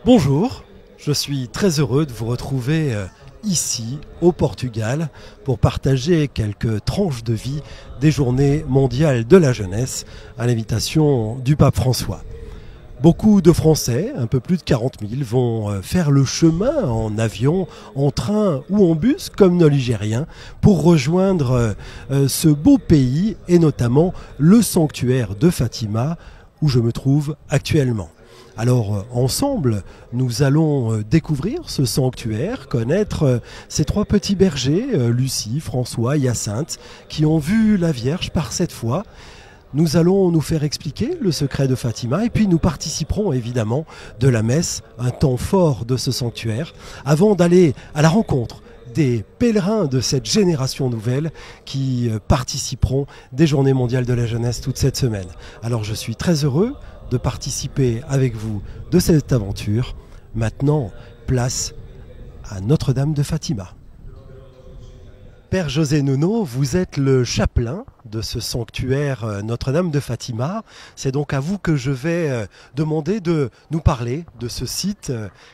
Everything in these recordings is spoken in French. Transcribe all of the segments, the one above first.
Bonjour, je suis très heureux de vous retrouver ici au Portugal pour partager quelques tranches de vie des Journées mondiales de la jeunesse à l'invitation du pape François. Beaucoup de Français, un peu plus de 40 000, vont faire le chemin en avion, en train ou en bus, comme nos Ligériens, pour rejoindre ce beau pays et notamment le sanctuaire de Fatima où je me trouve actuellement. Alors ensemble, nous allons découvrir ce sanctuaire, connaître ces trois petits bergers, Lucie, François, Hyacinthe, qui ont vu la Vierge par cette fois. Nous allons nous faire expliquer le secret de Fatima et puis nous participerons évidemment de la messe, un temps fort de ce sanctuaire, avant d'aller à la rencontre des pèlerins de cette génération nouvelle qui participeront des Journées mondiales de la jeunesse toute cette semaine. Alors je suis très heureux de participer avec vous de cette aventure. Maintenant, place à Notre-Dame de Fatima. Père José Nuno, vous êtes le chapelain de ce sanctuaire Notre-Dame de Fatima. C'est donc à vous que je vais demander de nous parler de ce site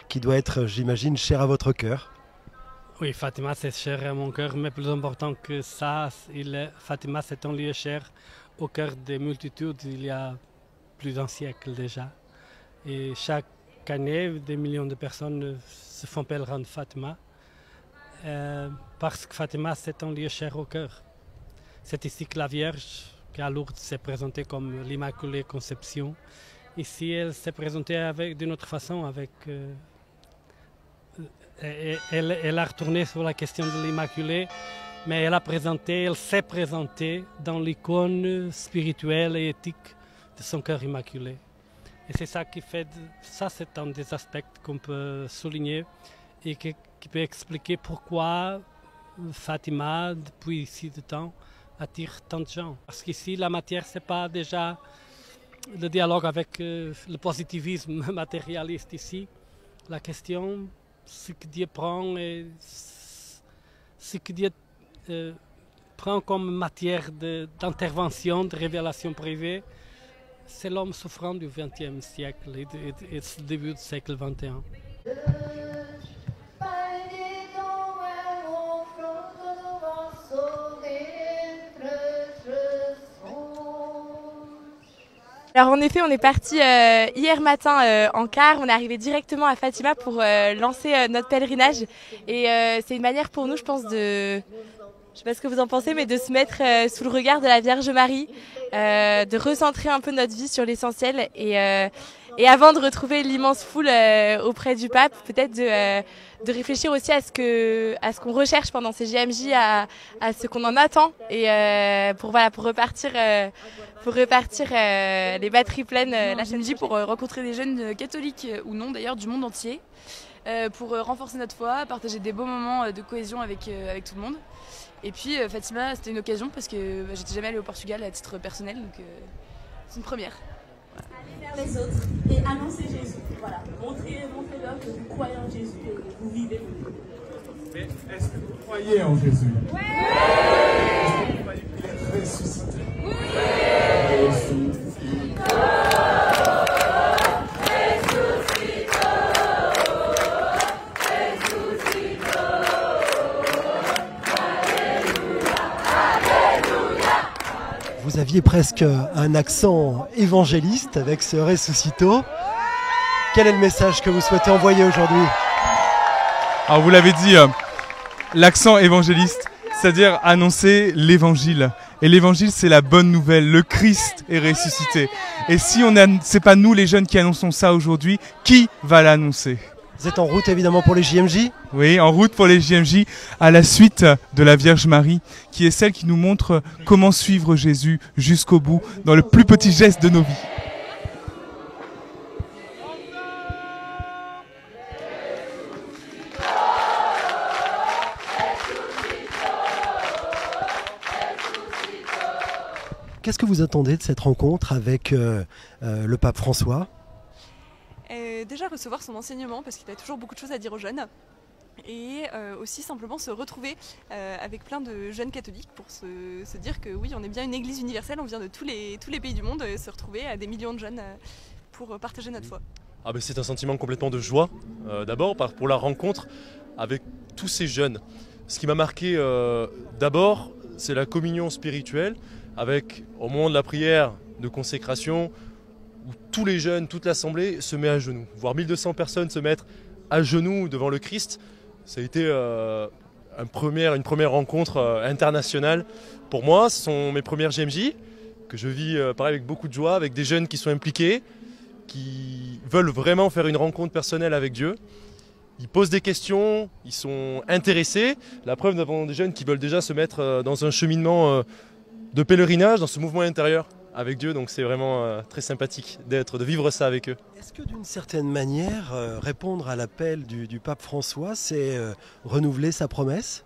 qui doit être, j'imagine, cher à votre cœur. Oui, Fatima, c'est cher à mon cœur, mais plus important que ça, Fatima, c'est un lieu cher au cœur des multitudes. Il y a plus d'un siècle déjà. Et chaque année, des millions de personnes se font pèlerins de Fatima. Parce que Fatima, c'est un lieu cher au cœur. C'est ici que la Vierge, qui à Lourdes s'est présentée comme l'Immaculée Conception. Ici, elle s'est présentée d'une autre façon. Elle a retourné sur la question de l'Immaculée, mais elle s'est présentée dans l'icône spirituelle et éthique de son cœur immaculé. Et c'est ça qui fait, ça c'est un des aspects qu'on peut souligner et qui peut expliquer pourquoi Fatima, depuis si de temps, attire tant de gens. Parce qu'ici, la matière, c'est pas déjà le dialogue avec le positivisme matérialiste ici. La question, ce que Dieu prend et ce que Dieu prend comme matière d'intervention, de révélation privée, c'est l'homme souffrant du XXe siècle et du début du siècle XXI. Alors en effet, on est parti hier matin en car, on est arrivé directement à Fatima pour lancer notre pèlerinage et c'est une manière pour nous, je pense, je sais pas ce que vous en pensez, mais de se mettre sous le regard de la Vierge Marie, de recentrer un peu notre vie sur l'essentiel et avant de retrouver l'immense foule auprès du pape, peut-être de réfléchir aussi à ce qu'on recherche pendant ces JMJ, à ce qu'on en attend et pour repartir les batteries pleines la JMJ pour rencontrer des jeunes catholiques ou non d'ailleurs du monde entier, pour renforcer notre foi, partager des beaux moments de cohésion avec tout le monde. Et puis Fatima, c'était une occasion parce que j'étais jamais allée au Portugal à titre personnel, donc c'est une première. Aller vers les autres et annoncer Jésus. Voilà, montrez-leur que vous croyez en Jésus et que vous vivez. Mais est-ce que vous croyez en Jésus? Oui. Est-ce que vous croyez qu'il est ressuscité? Oui. Ressuscité. Vous aviez presque un accent évangéliste avec ce Ressuscito. Quel est le message que vous souhaitez envoyer aujourd'hui? Alors vous l'avez dit, l'accent évangéliste, c'est-à-dire annoncer l'évangile. Et l'évangile, c'est la bonne nouvelle, le Christ est ressuscité. Et si c'est pas nous les jeunes qui annonçons ça aujourd'hui, qui va l'annoncer? Vous êtes en route évidemment pour les JMJ? Oui, en route pour les JMJ, à la suite de la Vierge Marie, qui est celle qui nous montre comment suivre Jésus jusqu'au bout, dans le plus petit geste de nos vies. Qu'est-ce que vous attendez de cette rencontre avec le pape François? Déjà recevoir son enseignement parce qu'il a toujours beaucoup de choses à dire aux jeunes et aussi simplement se retrouver avec plein de jeunes catholiques pour se dire que oui, on est bien une église universelle, on vient de tous les pays du monde se retrouver à des millions de jeunes pour partager notre foi. Ah ben c'est un sentiment complètement de joie, d'abord pour la rencontre avec tous ces jeunes. Ce qui m'a marqué d'abord, c'est la communion spirituelle avec, au moment de la prière de consécration, où tous les jeunes, toute l'assemblée se met à genoux. Voir 1200 personnes se mettre à genoux devant le Christ, ça a été une première rencontre internationale. Pour moi, ce sont mes premières GMJ, que je vis pareil avec beaucoup de joie, avec des jeunes qui sont impliqués, qui veulent vraiment faire une rencontre personnelle avec Dieu. Ils posent des questions, ils sont intéressés. La preuve, nous avons des jeunes qui veulent déjà se mettre dans un cheminement de pèlerinage, dans ce mouvement intérieur avec Dieu. Donc c'est vraiment très sympathique de vivre ça avec eux. Est-ce que d'une certaine manière, répondre à l'appel du pape François, c'est renouveler sa promesse ?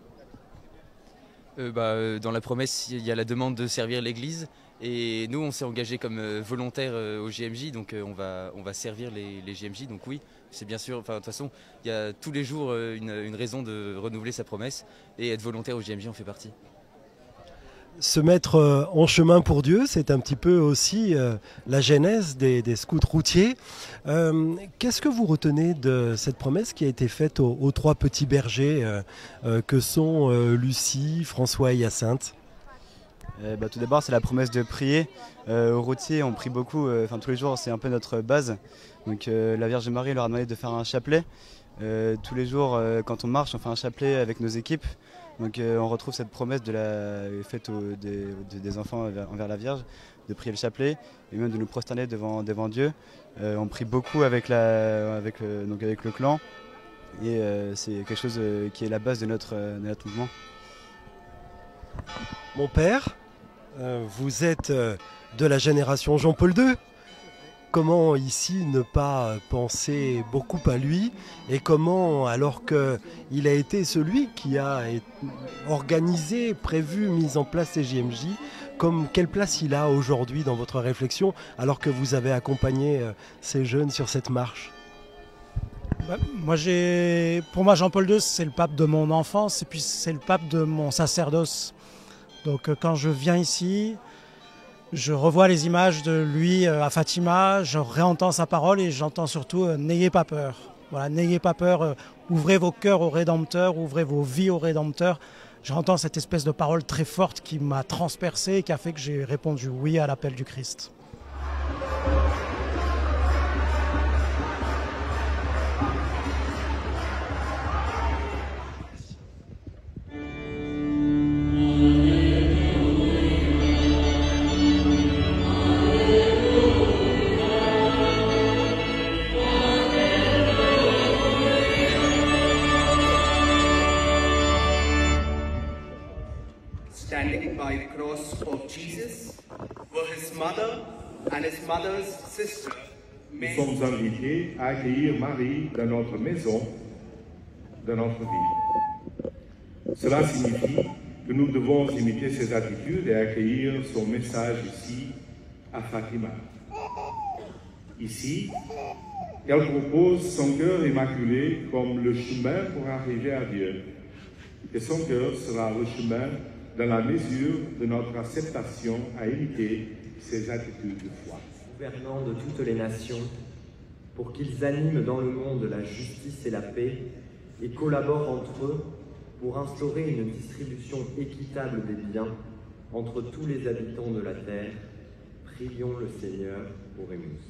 Dans la promesse, il y a la demande de servir l'Église. Et nous, on s'est engagé comme volontaires au GMJ, donc on va servir les GMJ. Donc oui, c'est bien sûr, de toute façon, il y a tous les jours une raison de renouveler sa promesse. Et être volontaire au GMJ en fait partie. Se mettre en chemin pour Dieu, c'est un petit peu aussi la genèse des scouts routiers. Qu'est-ce que vous retenez de cette promesse qui a été faite aux trois petits bergers que sont Lucie, François et Hyacinthe ? Tout d'abord, c'est la promesse de prier. Aux routiers, on prie beaucoup, tous les jours, c'est un peu notre base. Donc la Vierge Marie leur a demandé de faire un chapelet. Tous les jours, quand on marche, on fait un chapelet avec nos équipes. Donc on retrouve cette promesse faite des enfants envers la Vierge, de prier le chapelet et même de nous prosterner devant Dieu. On prie beaucoup avec le clan et c'est quelque chose qui est la base de notre mouvement. Mon père, vous êtes de la génération Jean-Paul II. Comment ici ne pas penser beaucoup à lui et comment, alors qu'il a été celui qui a organisé, prévu, mis en place ces JMJ, quelle place il a aujourd'hui dans votre réflexion alors que vous avez accompagné ces jeunes sur cette marche ? Pour moi, Jean-Paul II, c'est le pape de mon enfance et puis c'est le pape de mon sacerdoce. Donc quand je viens ici, je revois les images de lui à Fatima, je réentends sa parole et j'entends surtout n'ayez pas peur. Voilà, n'ayez pas peur, ouvrez vos cœurs au Rédempteur, ouvrez vos vies au Rédempteur. J'entends cette espèce de parole très forte qui m'a transpercé et qui a fait que j'ai répondu oui à l'appel du Christ. Standing by the cross of Jesus were his mother and his mother's sister. Nous sommes invités à accueillir Marie dans notre maison, dans notre vie. Cela signifie que nous devons imiter ses attitudes et accueillir son message ici, à Fatima. Ici, elle propose son cœur immaculé comme le chemin pour arriver à Dieu. Et son cœur sera le chemin dans la mesure de notre acceptation à imiter ses attitudes de foi. Gouvernants de toutes les nations, pour qu'ils animent dans le monde la justice et la paix et collaborent entre eux pour instaurer une distribution équitable des biens entre tous les habitants de la terre, prions le Seigneur, Oremus.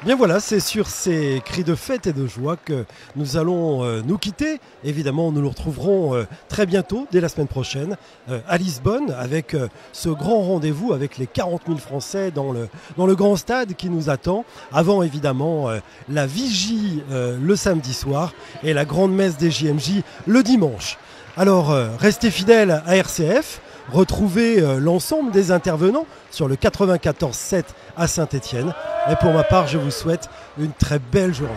Bien voilà, c'est sur ces cris de fête et de joie que nous allons nous quitter. Évidemment, nous nous retrouverons très bientôt, dès la semaine prochaine, à Lisbonne, avec ce grand rendez-vous avec les 40 000 Français dans le grand stade qui nous attend, avant évidemment la vigie le samedi soir et la grande messe des JMJ le dimanche. Alors, restez fidèles à RCF. Retrouvez l'ensemble des intervenants sur le 94.7 à Saint-Étienne. Et pour ma part, je vous souhaite une très belle journée.